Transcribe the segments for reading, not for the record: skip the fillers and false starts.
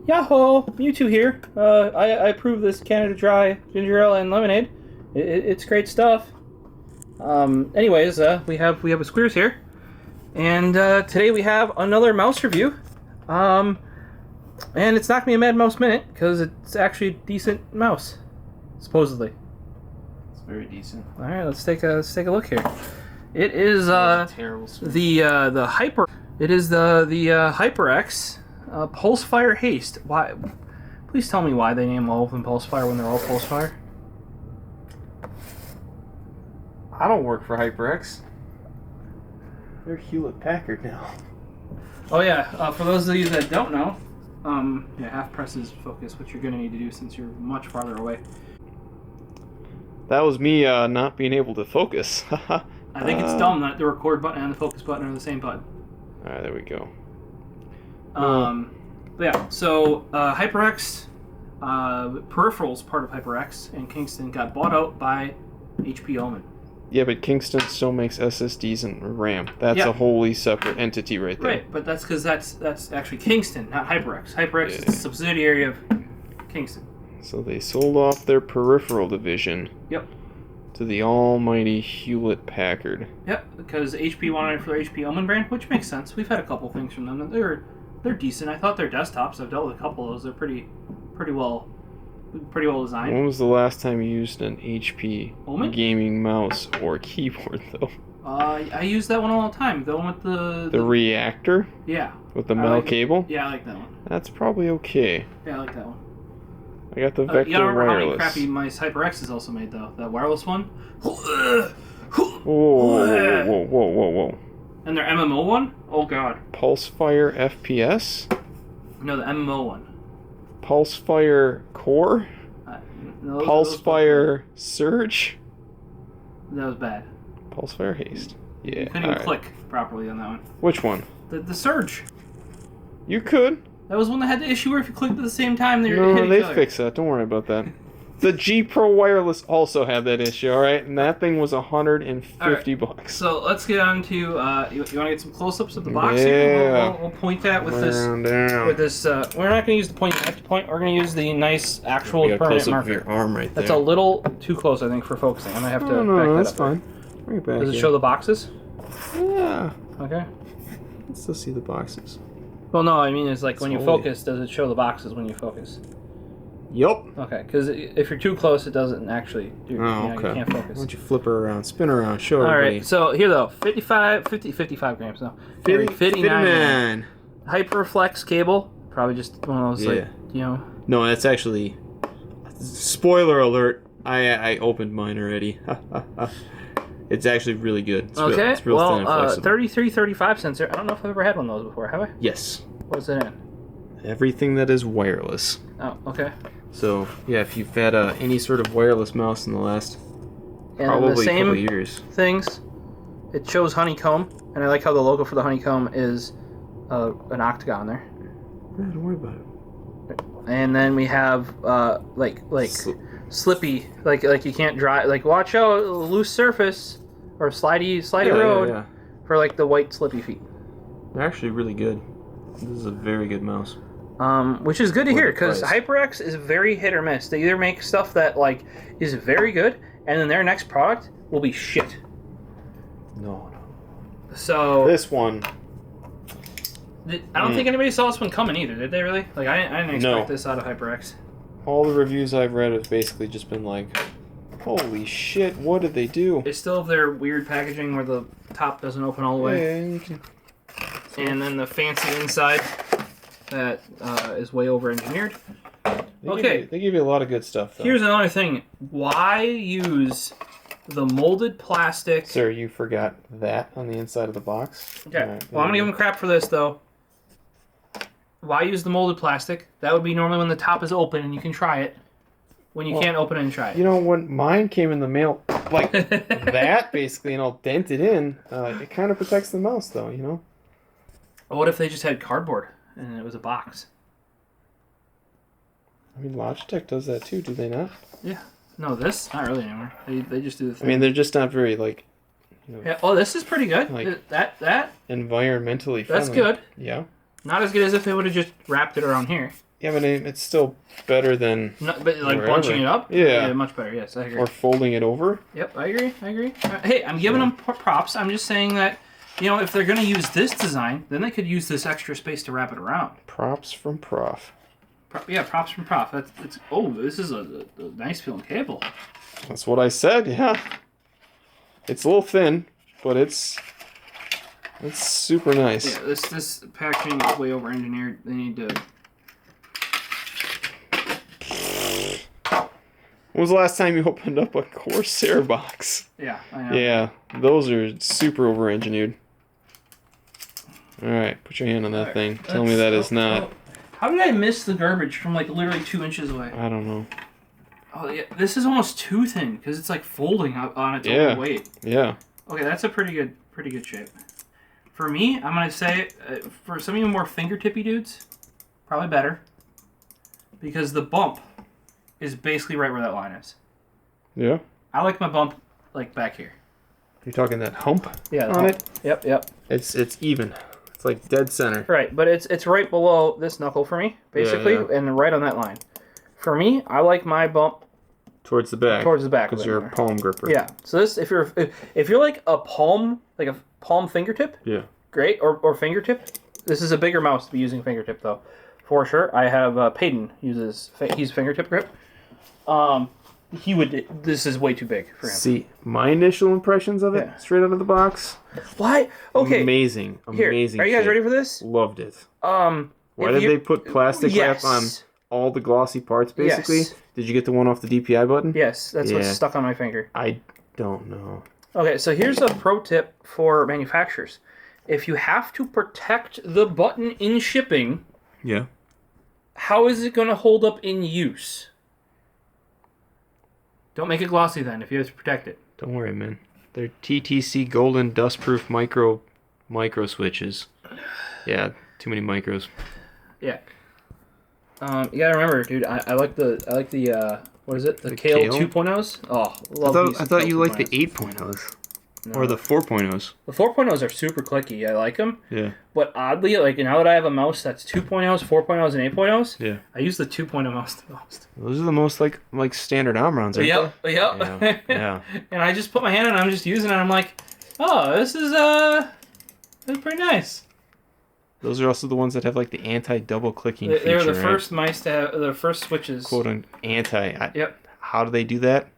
Yahoo! Mewtwo here. I approve this Canada Dry ginger ale and lemonade. It's great stuff. Anyways, we have a Squeers here, and today we have another mouse review. And it's not gonna be a Mad Mouse Minute because it's actually a decent mouse, supposedly. It's very decent. All right, let's take a look here. It is terrible the Hyper. It is the HyperX Pulsefire Haste. Why? Please tell me why they name all of them Pulsefire when they're all Pulsefire. I don't work for HyperX. They're Hewlett Packard now. Oh yeah, for those of you that don't know, yeah, half presses focus, which you're gonna need to do since you're much farther away. That was me not being able to focus. I think it's dumb that the record button and the focus button are the same button. Alright, there we go. But yeah, so HyperX Peripherals, part of HyperX, and Kingston got bought out by HP Omen. Yeah, but Kingston still makes SSDs and RAM. That's a wholly separate entity right there. Right, but that's because that's actually Kingston, not HyperX. HyperX is a subsidiary of Kingston. So they sold off their peripheral division. Yep. To the almighty Hewlett Packard. Yep, because HP wanted it for the HP Omen brand, which makes sense. We've had a couple things from them. They're decent. I thought their desktops. I've dealt with a couple of those. They're pretty well designed. When was the last time you used an HP Omen? gaming mouse or keyboard though? I use that one all the time. The one with the reactor. Yeah. With the metal cable. Yeah, I like that one. That's probably okay. Yeah, I like that one. I got the Vector you gotta remember wireless. how many crappy mice HyperX has also made though. That wireless one. Whoa. And their MMO one? Oh god. Pulsefire FPS? No, the MMO one. Pulsefire Core? No, Pulsefire Surge? That was bad. Pulsefire Haste. Yeah. You couldn't even click properly on that one. Which one? The Surge. You could. That was one that had the issue where if you clicked at the same time, they fixed that. Don't worry about that. The G Pro Wireless also had that issue, alright? And that thing was $150. So let's get on to, you want to get some close-ups of the box Yeah. here? We'll point that with down. this, we're not going to use the point to point, we're going to use the nice actual permanent marker. Your arm right there. That's a little too close, I think, for focusing. I might have to back no, that that's up. fine. Bring it back. Does it show the boxes? Yeah. Okay. I can still see the boxes. Well, no, I mean, it's like when you focus, does it show the boxes when you focus? Yup. Okay, because if you're too close, it doesn't actually do. Oh, you okay. You can't focus. Why don't you flip her around, spin her around, show everybody. Alright, so here though, 55 grams, no. 59. Hyperflex cable, probably just one of those, like, you know. No, that's actually, spoiler alert, I opened mine already. It's actually really good. It's okay, it's real thin and flexible. 3335 sensor. I don't know if I've ever had one of those before, have I? Yes. What's it in? Everything that is wireless. Oh, okay. So, yeah, if you've had any sort of wireless mouse in the last probably couple of years. Things, it shows honeycomb, and I like how the logo for the honeycomb is an octagon there. Yeah, don't worry about it. And then we have slippy, like you can't drive, like watch out, loose surface or slidey road for like the white slippy feet. They're actually really good. This is a very good mouse. Which is good to hear because HyperX is very hit or miss. They either make stuff that like is very good, and then their next product will be shit. No. So this one. I don't think anybody saw this one coming either, did they really? Like I didn't expect this out of HyperX. All the reviews I've read have basically just been like, holy shit, what did they do? They still have their weird packaging where the top doesn't open all the way. Yeah, you can... And then the fancy inside that is way over-engineered. They give you a lot of good stuff, though. Here's another thing. Why use the molded plastic... Sir, you forgot that on the inside of the box. Okay. Right, well, I'm going to give them crap for this, though. Why use the molded plastic? That would be normally when the top is open and you can try it. When you can't open it and try it. You know, when mine came in the mail like that, basically, and all dented in, it kind of protects the mouse, though, you know? What if they just had cardboard and it was a box? I mean, Logitech does that, too, do they not? Yeah. No, this? Not really anymore. They just do the thing. I mean, they're just not very, like... You know, yeah. Oh, this is pretty good. Like, that environmentally friendly. That's good. Yeah. Not as good as if they would have just wrapped it around here. Yeah, but it's still better than... No, but like wherever. bunching it up? Yeah. Much better, yes, I agree. Or folding it over. Yep, I agree. Hey, I'm giving them props. I'm just saying that, you know, if they're going to use this design, then they could use this extra space to wrap it around. Props from Prof. Props from Prof. This is a nice feeling cable. That's what I said, yeah. It's a little thin, but it's super nice. Yeah, this packaging is way over engineered. They need to... When was the last time you opened up a Corsair box? Yeah, I know. Yeah, those are super over engineered. Alright, put your hand on that thing. Tell me that is not. How did I miss the garbage from like literally 2 inches away? I don't know. Oh yeah, this is almost too thin because it's like folding up on its own weight. Yeah. Okay, that's a pretty good shape. For me, I'm gonna say for some of you more fingertippy dudes, probably better because the bump is basically right where that line is. Yeah. I like my bump like back here. You're talking that hump? Yeah. On it? Yep. It's even. It's like dead center. Right, but it's right below this knuckle for me, basically, and right on that line. For me, I like my bump towards the back. Towards the back. Because you're a palm gripper. Yeah. So this, if you're like a palm fingertip. Yeah. Great, or fingertip. This is a bigger mouse to be using fingertip though, for sure. I have Peyton uses he's fingertip grip. This is way too big for him. See, my initial impressions of it straight out of the box. Why? Okay. Amazing. Here, are you guys ready for this? Loved it. Why did they put plastic wrap on all the glossy parts, basically? Yes. Did you get the one off the DPI button? Yes, that's what's stuck on my finger. I don't know. Okay, so here's a pro tip for manufacturers. If you have to protect the button in shipping, how is it going to hold up in use? Don't make it glossy then if you have to protect it. Don't worry, man. They're TTC golden dustproof micro switches. Yeah, too many micros. Yeah. You gotta remember, dude. I like the what is it? The Kale 2.0s. Oh, love I thought you liked the 8.0s. No. Or the 4.0s. The 4.0s are super clicky. I like them. Yeah. But oddly, like now that I have a mouse that's 2.0s, 4.0s, and 8.0s, I use the 2.0 mouse the most. Those are the most like standard arm rounds, aren't they? Yep. Yeah. And I just put my hand on it, I'm just using it, and I'm like, oh, this is pretty nice. Those are also the ones that have like the anti-double clicking feature. They were the first mice to have the first switches. Quote on anti. Yep. How do they do that?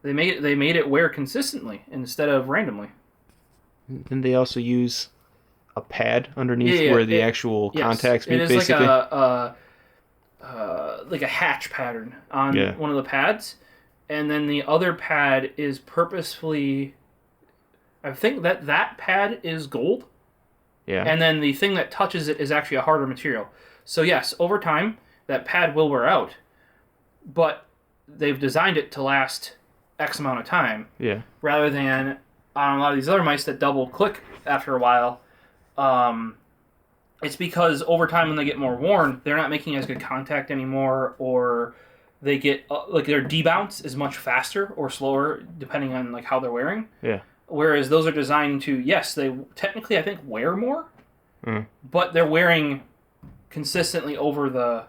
They made it wear consistently instead of randomly. Didn't they also use a pad underneath where the actual contacts meet, basically? It is like a hatch pattern on one of the pads, and then the other pad is purposefully. I think that pad is gold. Yeah. And then the thing that touches it is actually a harder material. So yes, over time that pad will wear out, but they've designed it to last X amount of time. Yeah. Rather than on a lot of these other mice that double click after a while. It's because over time when they get more worn, they're not making as good contact anymore, or they get like their debounce is much faster or slower depending on like how they're wearing. Yeah. Whereas those are designed to, yes, they technically I think wear more, but they're wearing consistently over the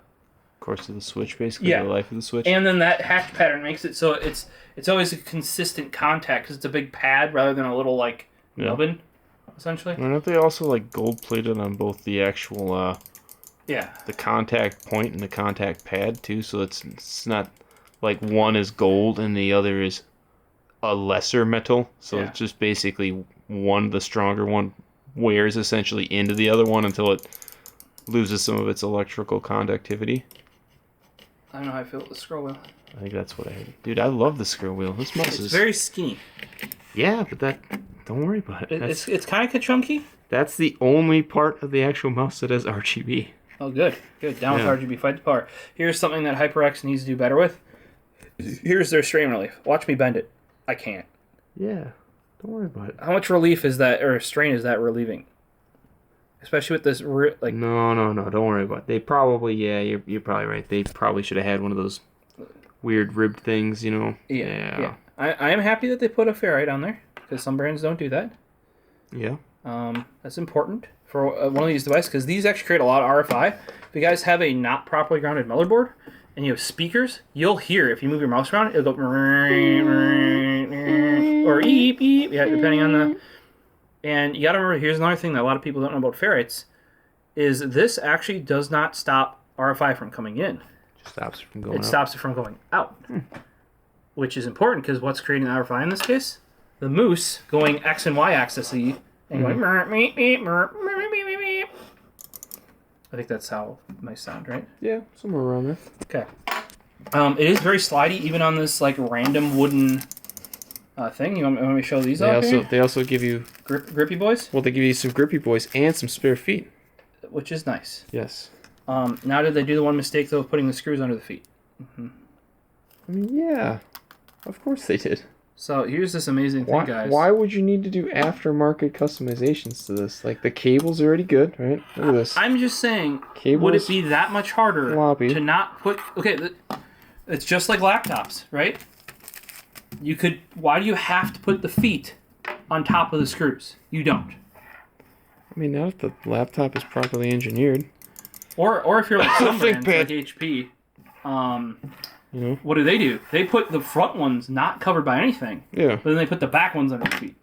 course of the switch, basically the life of the switch. And then that hatch pattern makes it so it's always a consistent contact because it's a big pad rather than a little like nubbin, essentially. Aren't they also like gold plated on both the actual the contact point and the contact pad too? So it's not like one is gold and the other is a lesser metal. So it's just basically one, the stronger one, wears essentially into the other one until it loses some of its electrical conductivity. I don't know how I feel with the scroll wheel. I think that's what I heard. Dude, I love the scroll wheel. This mouse is very skinny. Yeah, but don't worry about it. It's kind of chunky. That's the only part of the actual mouse that has RGB. Oh, good. Down with RGB. Fight the power. Here's something that HyperX needs to do better with. Here's their strain relief. Watch me bend it. I can't. Yeah, don't worry about it. How much relief is that, or strain is that relieving? Especially with this, like... No, don't worry about it. They probably, you're probably right. They probably should have had one of those weird ribbed things, you know? Yeah. I am happy that they put a ferrite on there, because some brands don't do that. Yeah. That's important for one of these devices, because these actually create a lot of RFI. If you guys have a not properly grounded motherboard and you have speakers, you'll hear if you move your mouse around, it'll go or eep eep, yeah, depending on the. And you got to remember, here's another thing that a lot of people don't know about ferrites, is this actually does not stop RFI from coming in. It stops it from going out. It stops it from going out, which is important because what's creating the RFI in this case? The moose going X and Y axis-y and going meep, meep, meep, meep, meep, meep. I think that's how nice sound, right? Yeah, somewhere around there. Okay. It is very slidey, even on this like random wooden thing. You want me to show these off here? They also give you grippy boys. Well, they give you some grippy boys and some spare feet, which is nice. Yes. Now did they do the one mistake though of putting the screws under the feet? I mean, yeah, of course they did. So here's this amazing thing, guys. Why would you need to do aftermarket customizations to this? Like, the cable's already good, right? Look at this. I'm just saying, would it be that much harder to not put... Okay, it's just like laptops, right? You could... Why do you have to put the feet on top of the screws? You don't. I mean, not if the laptop is properly engineered. Or if you're like some brands, like HP, you know? What do? They put the front ones not covered by anything. Yeah. But then they put the back ones under the feet.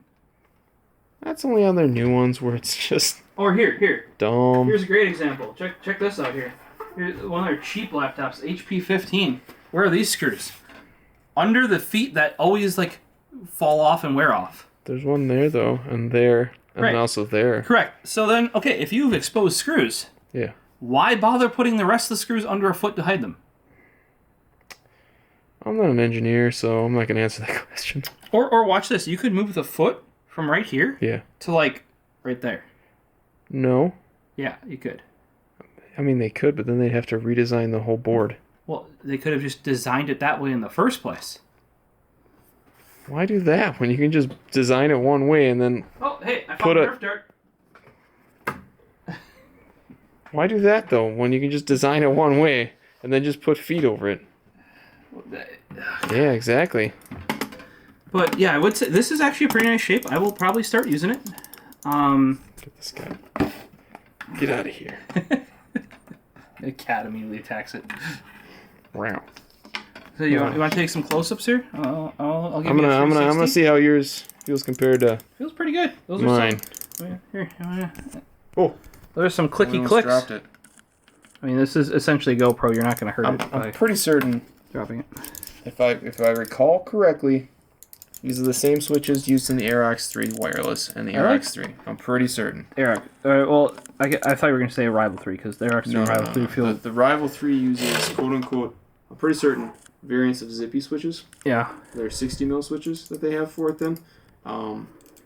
That's only on their new ones where it's just... Or here. Dumb. Here's a great example. Check this out here. Here's one of their cheap laptops, HP 15. Where are these screws? Under the feet that always, like, fall off and wear off. There's one there, though, and there, and right. also there. Correct. So then, okay, if you've exposed screws... Yeah. Why bother putting the rest of the screws under a foot to hide them? I'm not an engineer, so I'm not going to answer that question. Or watch this. You could move the foot from right here to, like, right there. No. Yeah, you could. I mean, they could, but then they'd have to redesign the whole board. Well, they could have just designed it that way in the first place. Why do that when you can just design it one way and then... Oh, hey, I found Nerf dart. Why do that, though, when you can just design it one way and then just put feet over it? Yeah, exactly. But, yeah, I would say this is actually a pretty nice shape. I will probably start using it. Get this guy. Get out of here. The cat immediately attacks it. Wow. So you want to take some close-ups here? I'll give I'm you a 360. I'm gonna see how yours feels compared to... Feels pretty good. Those mine. Are here. Oh. There's some clicky clicks. Dropped it. I mean, this is essentially GoPro. You're not going to hurt it. I'm pretty certain. Dropping it. If I recall correctly, these are the same switches used in the AirX 3 wireless and the AirX 3. I'm pretty certain. AirX. Well, I thought you were going to say Rival 3 because the AirX 3 and Rival 3 feel... The Rival 3 uses, quote-unquote, I'm pretty certain, variants of Zippy switches. Yeah. They're 60mm switches that they have for it then.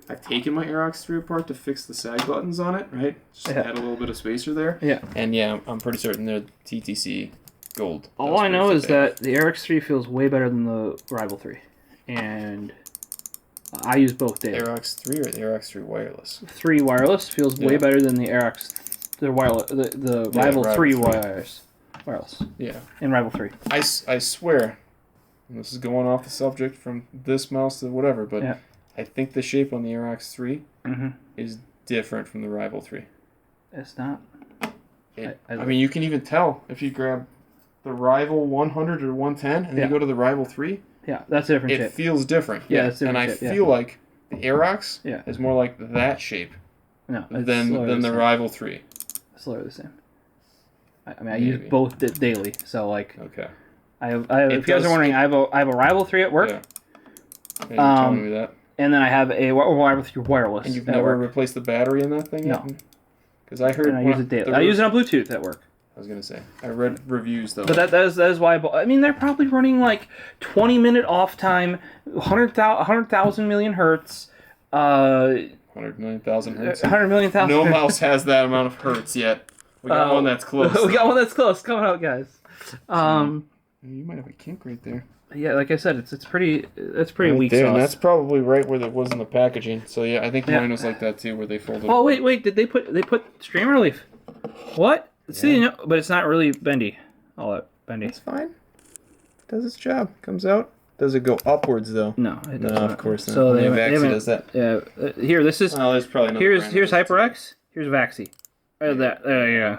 I've taken my AirX 3 apart to fix the sag buttons on it, right? Just add a little bit of spacer there. Yeah. And yeah, I'm pretty certain they're TTC gold. All I know is that the AirX 3 feels way better than the Rival 3. And I use both daily. The AirX 3 or the AirX 3 wireless? 3 wireless feels way better than the AirX, the Rival 3 wireless. Yeah. And Rival 3. I swear, and this is going off the subject from this mouse to whatever, but I think the shape on the AirX 3 is different from the Rival 3. It's not. I mean, you can even tell if you grab the Rival 100 or 110 and then you go to the Rival 3. Yeah, that's a different shape. It feels different. Yeah, it's different and shape, I feel like the AirX is more like that shape than the Rival 3. It's literally the same. I mean, I use both daily, so like. Okay. I have if you guys are wondering, I have a Rival 3 at work. Yeah. You telling me that. And then I have a Rival 3 wireless. And you've never replaced the battery in that thing yet? No. Because I heard. And I use it daily. I use it on Bluetooth at work. I was gonna say I read reviews though. But that is why I mean they're probably running like 20-minute off time, 100,000 million hertz. 100 million thousand hertz. 100 million thousand. No mouse has that amount of hertz yet. We got one that's close. We got one that's close. Coming out, guys. You might have a kink right there. Yeah, like I said, it's pretty weak there, sauce. And that's probably right where it was in the packaging. So yeah, I think mine was like that too, where they folded. Oh wait, did they put stream relief? What? See, no, but it's not really bendy. All that bendy. It's fine. It does its job. Comes out. Does it go upwards though? No, it doesn't. No, of course not. So Vaxi does that. Yeah. Here, this is. Oh, there's probably here's HyperX. Here's Vaxi. There you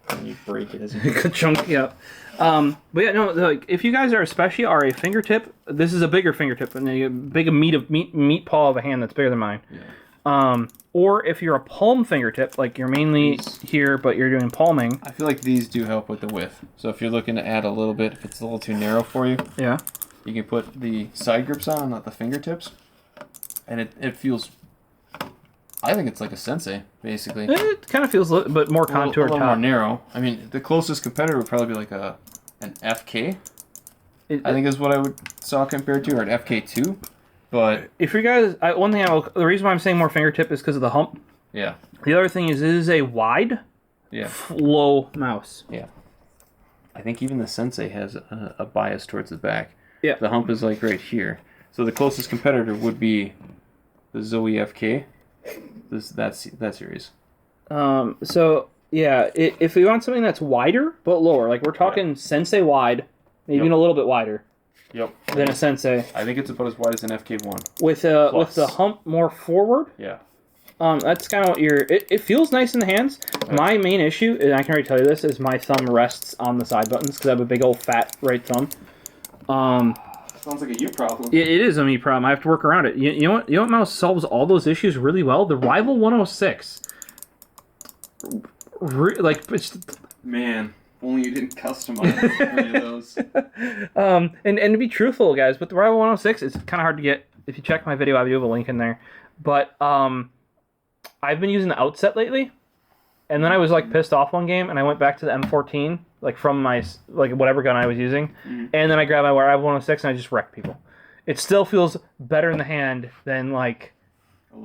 go. And you break it as you Good chunk, yeah. But yeah, no, like if you guys especially are a fingertip, this is a bigger fingertip and a big meat paw of a hand that's bigger than mine. Yeah. Or if you're a palm fingertip, like you're mainly here, but you're doing palming. I feel like these do help with the width. So if you're looking to add a little bit, if it's a little too narrow for you, yeah, you can put the side grips on, not the fingertips, and it feels. I think it's like a Sensei, basically. It kind of feels a little bit more contoured, a little more narrow. I mean, the closest competitor would probably be like an FK. I think is what I would saw compared to, or an FK2. But if you guys, one thing the reason why I'm saying more fingertip is because of the hump. Yeah. The other thing is it is a wide, flow mouse. Yeah. I think even the Sensei has a bias towards the back. Yeah. The hump is like right here. So the closest competitor would be the Zoe FK. That series. So yeah, if we want something that's wider but lower, like we're talking Sensei wide, maybe even a little bit wider. Yep. Than a Sensei. I think it's about as wide as an FK1. With the hump more forward. Yeah. That's kind of what it feels nice in the hands. Yeah. My main issue, and I can already tell you this, is my thumb rests on the side buttons because I have a big old fat right thumb. Sounds like a you problem. It is a me problem. I have to work around it. You know what mouse solves all those issues really well? The Rival 106. Man, only you didn't customize any of those. And to be truthful, guys, with the Rival 106, it's kind of hard to get. If you check my video, I do have a link in there. But I've been using the Outset lately, and then I was like pissed off one game, and I went back to the M14, like from my whatever gun I was using, and then I grabbed my Rival 106 and I just wrecked people. It still feels better in the hand than like a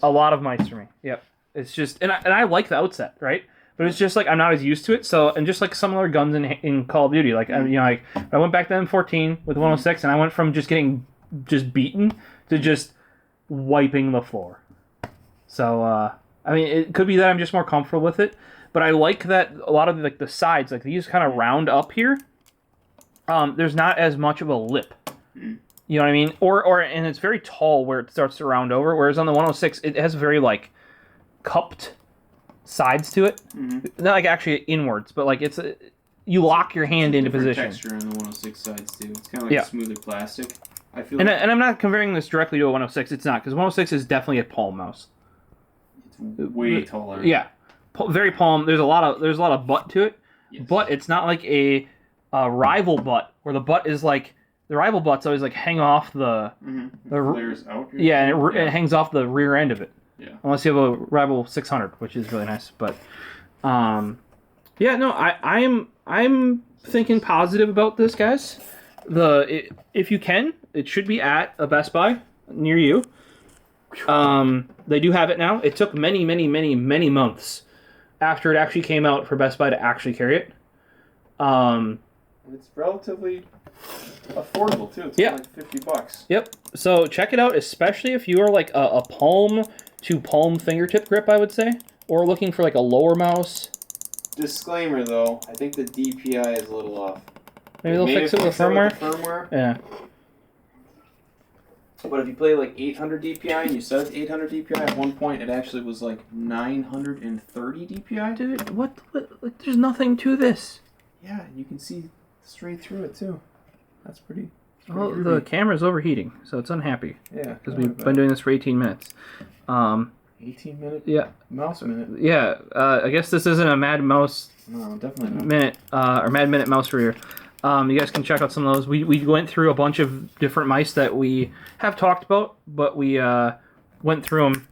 lot of mice for me. Yep, it's just and I like the Outset, right? But it's just like I'm not as used to it. So and just like some other guns in Call of Duty, like I went back to M14 with 106, and I went from just getting beaten to just wiping the floor. So I mean, it could be that I'm just more comfortable with it, but I like that a lot of the sides, like these kind of round up here. There's not as much of a lip. You know what I mean? And it's very tall where it starts to round over, whereas on the 106 it has very like cupped sides to it. Not like actually inwards, but like you lock your hand into position. Texture on the 106 sides too. It's kind of like smoother plastic. I feel. And I'm not comparing this directly to a 106. It's not, because 106 is definitely a palm mouse. It's way taller. Yeah, very palm. There's a lot of butt to it, but it's not like a Rival butt where the butt is like the Rival butt's always like hang off the flares out. And it hangs off the rear end of it. Yeah. Unless you have a Rival 600, which is really nice, but I'm thinking positive about this, guys. If you can, it should be at a Best Buy near you. They do have it now. It took many, many, many, many months after it actually came out for Best Buy to actually carry it. It's relatively affordable too. It's like $50. Yep. So check it out, especially if you are like a palm to palm fingertip grip, I would say, or looking for like a lower mouse. Disclaimer though, I think the DPI is a little off. Maybe they'll fix it with the firmware. Yeah. But if you play like 800 DPI and you said it's 800 DPI, at one point it actually was like 930 DPI. Dude, what? Like, there's nothing to this. Yeah, you can see straight through it too. That's pretty. Well, the camera's overheating, so it's unhappy. Yeah. Because we've been doing this for 18 minutes. 18 minute? Yeah. Mouse minute. Yeah. I guess this isn't a Mad Mouse. No, definitely not. Minute or Mad Minute Mouse review. You guys can check out some of those. We went through a bunch of different mice that we have talked about, but we went through them.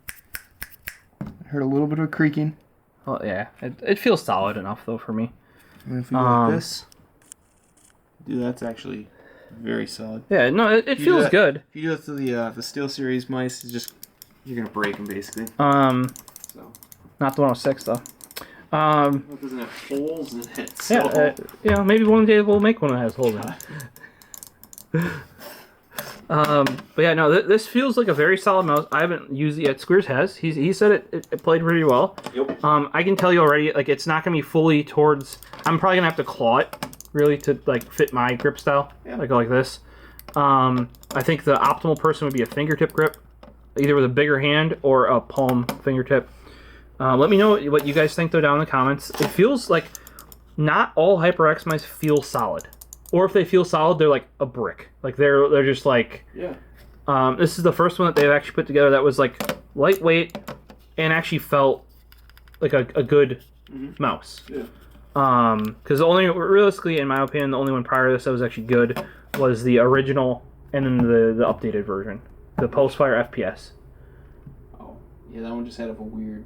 I heard a little bit of creaking. Well, yeah. It feels solid enough, though, for me. And if we go like this, dude, that's actually very solid. Yeah, no, it feels good. If you do that to the Steel Series mice, it's just you're gonna break them basically. So not the 106 though. It doesn't have holes in it. So. Yeah, maybe one day we'll make one that has holes in it. But yeah, no, this feels like a very solid mouse. I haven't used it yet. Squeers has. He said it played pretty well. Yep. I can tell you already, like it's not gonna be fully towards. I'm probably gonna have to claw it really to like fit my grip style. Yeah. Like this. I think the optimal person would be a fingertip grip, either with a bigger hand or a palm fingertip. Let me know what you guys think though down in the comments. It feels like not all HyperX mice feel solid. Or if they feel solid, they're like a brick. Like they're just like... Yeah. This is the first one that they've actually put together that was like lightweight and actually felt like a good mouse. Yeah. Because realistically, in my opinion, the only one prior to this that was actually good was the original and then the updated version, the Pulsefire FPS. Oh, yeah, that one just had a weird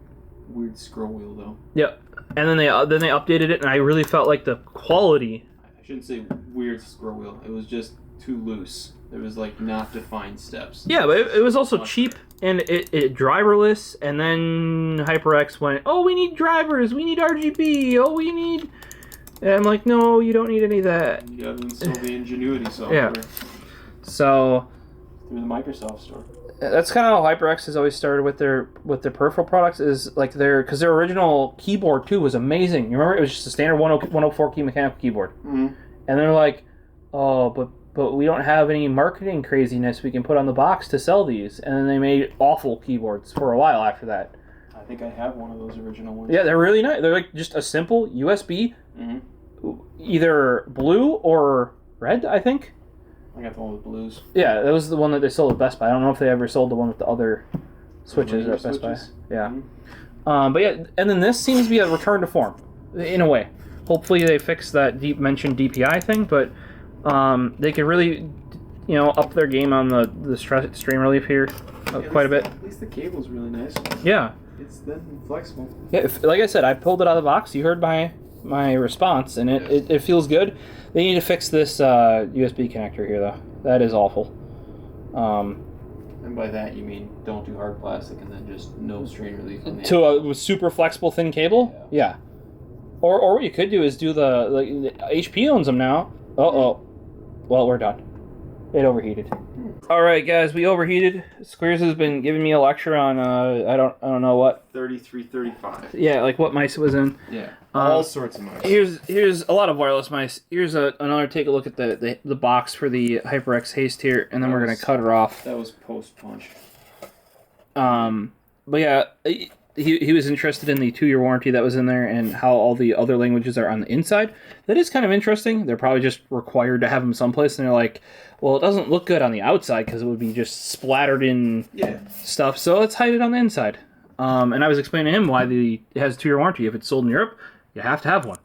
scroll wheel though. Yep. And then they updated it, and I really felt like the quality. I shouldn't say weird scroll wheel. It was just too loose. There was like not defined steps. Yeah, but it was also cheap and it driverless. And then HyperX went, oh, we need drivers, we need RGB, oh, we need. And I'm like, no, you don't need any of that. You gotta install the Ingenuity software. Yeah. So. Through the Microsoft Store. That's kind of how HyperX has always started with their peripheral products. Is like because their original keyboard too was amazing. You remember it was just a standard 104 key mechanical keyboard. Mm-hmm. And they're like, oh, but we don't have any marketing craziness we can put on the box to sell these. And then they made awful keyboards for a while after that. I think I have one of those original ones. Yeah, they're really nice. They're like just a simple USB, either blue or red, I think. I got the one with blues. Yeah, that was the one that they sold at Best Buy. I don't know if they ever sold the one with the other switches at Best Buy. Yeah. But yeah, and then this seems to be a return to form, in a way. Hopefully they fix that mentioned DPI thing, but they could really, up their game on the strain relief here quite a bit. At least the cable's really nice. Yeah. It's then flexible. Yeah, like I said, I pulled it out of the box. You heard my response, and it feels good. They need to fix this USB connector here, though. That is awful. And by that you mean don't do hard plastic and then just no strain relief on the to a super flexible thin cable? Yeah. Or what you could do is do the HP owns them now. Uh-oh. Well, we're done. It overheated. Alright, guys, we overheated. Squares has been giving me a lecture on, I don't know what. 3335. Yeah, like what mice it was in. Yeah. All sorts of mice. Here's a lot of wireless mice. Here's another take a look at the box for the HyperX Haste here, and then we're going to cut it off. That was post-punch. But yeah, he was interested in the 2-year warranty that was in there and how all the other languages are on the inside. That is kind of interesting. They're probably just required to have them someplace, and they're like, well, it doesn't look good on the outside because it would be just splattered in stuff, so let's hide it on the inside. And I was explaining to him why it has a 2-year warranty. If it's sold in Europe, you have to have one.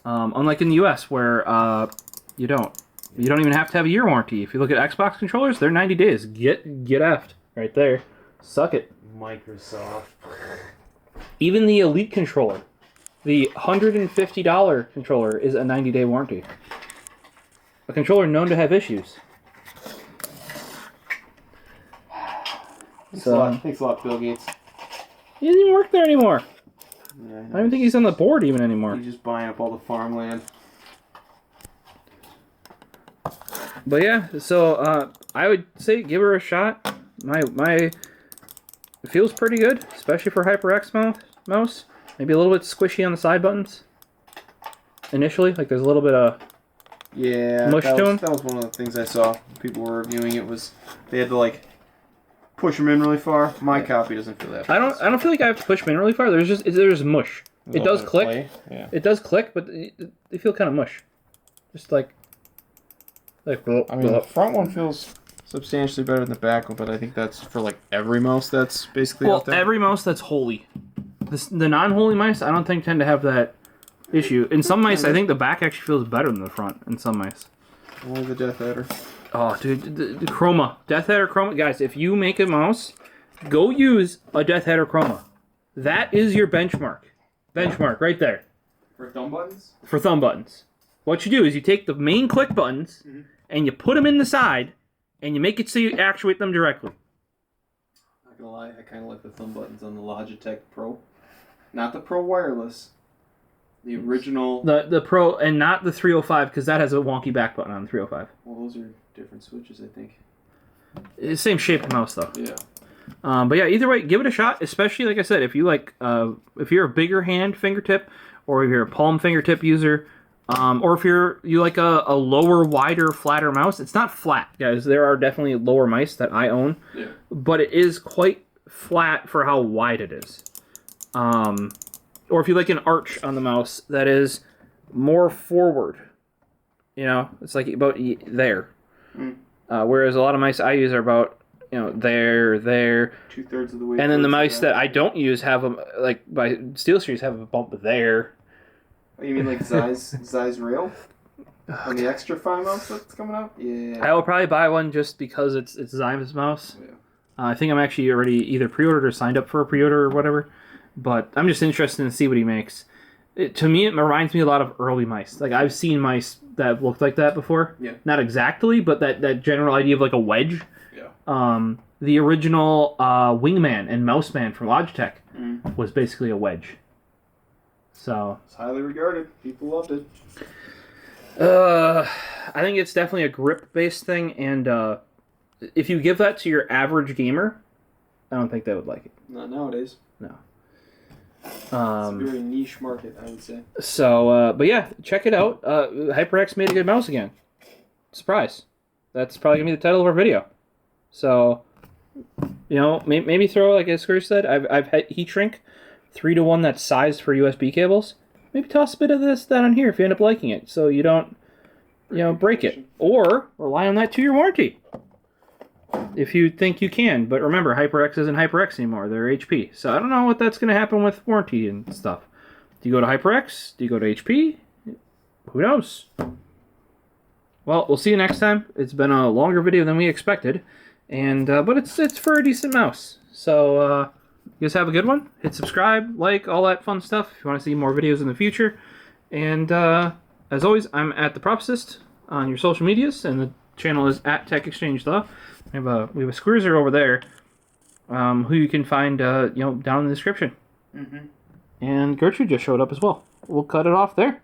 Unlike in the US, where you don't. You don't even have to have a year warranty. If you look at Xbox controllers, they're 90 days. Get effed right there. Suck it. Microsoft. Even the Elite controller, the $150 controller, is a 90-day warranty. A controller known to have issues. Thanks a lot, Bill Gates. He doesn't even work there anymore. Yeah, I don't even think he's on the board even anymore. He's just buying up all the farmland. But yeah, so I would say give her a shot. It feels pretty good, especially for HyperX mouse. Maybe a little bit squishy on the side buttons. Initially, like there's a little bit of mush to them. That was one of the things I saw. People were reviewing it was they had to push them in really far. My copy doesn't feel that. I don't feel like I have to push them in really far. There's mush. It does click. Yeah. It does click, but they feel kind of mush. Just like. I mean, the front one feels substantially better than the back one, but I think that's for every mouse that's basically out there. Every mouse that's holy. The non-holy mice, I don't think tend to have that issue. In some mice, I think the back actually feels better than the front. In some mice. Only the Death Adder. Oh, dude, the Chroma, Death Adder Chroma, guys. If you make a mouse, go use a Death Adder Chroma. That is your benchmark. Benchmark right there. For thumb buttons. For thumb buttons. What you do is you take the main click buttons. And you put them in the side, and you make it so you actuate them directly. Not gonna lie, I kind of like the thumb buttons on the Logitech Pro. Not the Pro Wireless. The original. The Pro, and not the 305, because that has a wonky back button on the 305. Well, those are different switches, I think. It's same shape of mouse, though. Yeah. But yeah, either way, give it a shot. Especially, like I said, if you if you're a bigger hand fingertip, or if you're a palm fingertip user. Or if you like a lower, wider, flatter mouse. It's not flat, guys. There are definitely lower mice that I own. Yeah. But it is quite flat for how wide it is. Or if you like an arch on the mouse that is more forward. You know, it's like about there. Whereas a lot of mice I use are about, you know, there. 2/3 of the way. And then the mice that I don't use have them, like by SteelSeries, have a bump there. Oh, you mean like Zeiss Rail? On the extra fine mouse that's coming out? Yeah. I will probably buy one just because it's Zyme's mouse. Yeah. I think I'm actually already either pre-ordered or signed up for a pre-order or whatever. But I'm just interested to see what he makes. To me, it reminds me a lot of early mice. Like, I've seen mice that looked like that before. Yeah. Not exactly, but that general idea of like a wedge. Yeah. The original Wingman and Mouseman from Logitech was basically a wedge. So it's highly regarded. People loved it. I think it's definitely a grip-based thing, and if you give that to your average gamer, I don't think they would like it. Not nowadays. No. It's a very niche market, I would say. So, but yeah, check it out. HyperX made a good mouse again. Surprise. That's probably going to be the title of our video. So, you know, maybe throw, like as Scrooge said, I've had heat shrink 3-to-1 that's sized for USB cables. Maybe toss a bit of that on here if you end up liking it, so you don't, you know, break it. Or rely on that 2-year warranty. If you think you can. But remember, HyperX isn't HyperX anymore. They're HP. So I don't know what that's going to happen with warranty and stuff. Do you go to HyperX? Do you go to HP? Who knows? Well, we'll see you next time. It's been a longer video than we expected. And but it's for a decent mouse. So you guys have a good one. Hit subscribe, like, all that fun stuff if you want to see more videos in the future. And as always, I'm at the Propsist on your social medias, and the channel is at Tech Exchange Though. We have a Squirzer over there, who you can find you know, down in the description. And Gertrude just showed up as well. We'll cut it off there.